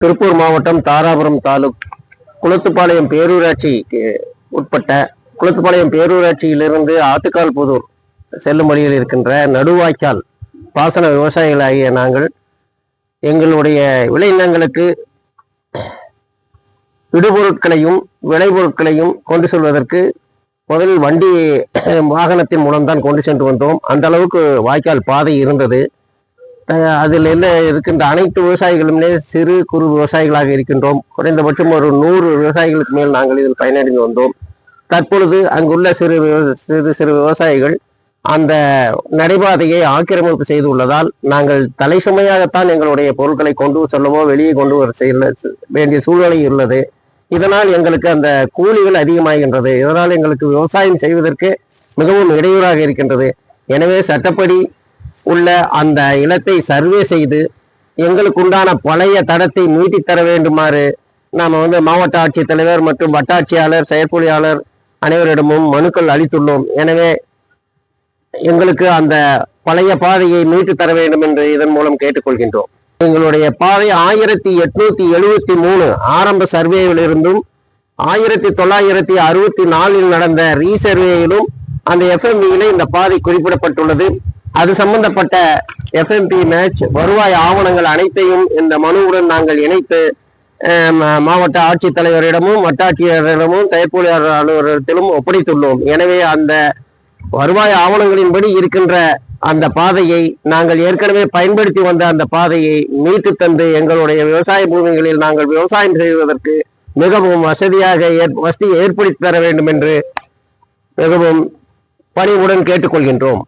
திருப்பூர் மாவட்டம் தாராபுரம் தாலுக் குளத்துப்பாளையம் பேரூராட்சிக்கு உட்பட்ட குளத்துப்பாளையம் பேரூராட்சியிலிருந்து ஆத்துக்கால் புதூர் செல்லும் வழியில் இருக்கின்ற நடுவாய்க்கால் பாசன விவசாயிகளாகிய நாங்கள் எங்களுடைய விளைநிலங்களுக்கு இடுபொருட்களையும் விளைபொருட்களையும் கொண்டு செல்வதற்கு முதலில் வண்டி வாகனத்தின் மூலம்தான் கொண்டு சென்று வந்தோம். அந்த அளவுக்கு வாய்க்கால் பாதை இருந்தது. அதில் என்ன இருக்கின்ற அனைத்து விவசாயிகளுமே சிறு குறு விவசாயிகளாக இருக்கின்றோம். குறைந்தபட்சம் ஒரு 100 விவசாயிகளுக்கு மேல் நாங்கள் இதில் பயனடைந்து வந்தோம். தற்பொழுது அங்குள்ள சிறு சிறு விவசாயிகள் அந்த நடைபாதையை ஆக்கிரமிப்பு செய்துள்ளதால் நாங்கள் தலை சுமையாகத்தான் எங்களுடைய பொருட்களை கொண்டு செல்லவோ வெளியே கொண்டு வர செய்ய வேண்டிய சூழ்நிலை உள்ளது. இதனால் எங்களுக்கு அந்த கூலிகள் அதிகமாகின்றது. இதனால் எங்களுக்கு விவசாயம் செய்வதற்கு மிகவும் இடையூறாக இருக்கின்றது. எனவே சட்டப்படி உள்ள அந்த இடத்தை சர்வே செய்து எங்களுக்கு உண்டான பழைய தடத்தை மீட்டி தர வேண்டுமாறு நாம் மாவட்ட ஆட்சித்தலைவர் மற்றும் வட்டாட்சியாளர் செயற்பொழியாளர் அனைவரிடமும் மனுக்கள் அளித்துள்ளோம். எனவே எங்களுக்கு அந்த பழைய பாதையை மீட்டு தர வேண்டும் என்று இதன் மூலம் கேட்டுக்கொள்கின்றோம். எங்களுடைய பாதை 1873 ஆரம்ப சர்வேயிலிருந்தும் 1964 நடந்த ரீசர்வேயிலும் அந்த எஃப்எம்பியிலே இந்த பாதை குறிப்பிடப்பட்டுள்ளது. அது சம்பந்தப்பட்ட எஃப்எம்பி மேட்ச் வருவாய் ஆவணங்கள் அனைத்தையும் இந்த மனுவுடன் நாங்கள் இணைத்து மாவட்ட ஆட்சித்தலைவரிடமும் வட்டாட்சியரிடமும் செயற்பொழியாளர் அலுவலகத்திலும் ஒப்படைத்துள்ளோம். எனவே அந்த வருவாய் ஆவணங்களின்படி இருக்கின்ற அந்த பாதையை நாங்கள் ஏற்கனவே பயன்படுத்தி வந்த அந்த பாதையை மீட்டு தந்து எங்களுடைய விவசாய பூமிகளில் நாங்கள் விவசாயம் செய்வதற்கு மிகவும் வசதி ஏற்படுத்தி தர வேண்டும் என்று மிகவும் பணிவுடன் கேட்டுக்கொள்கின்றோம்.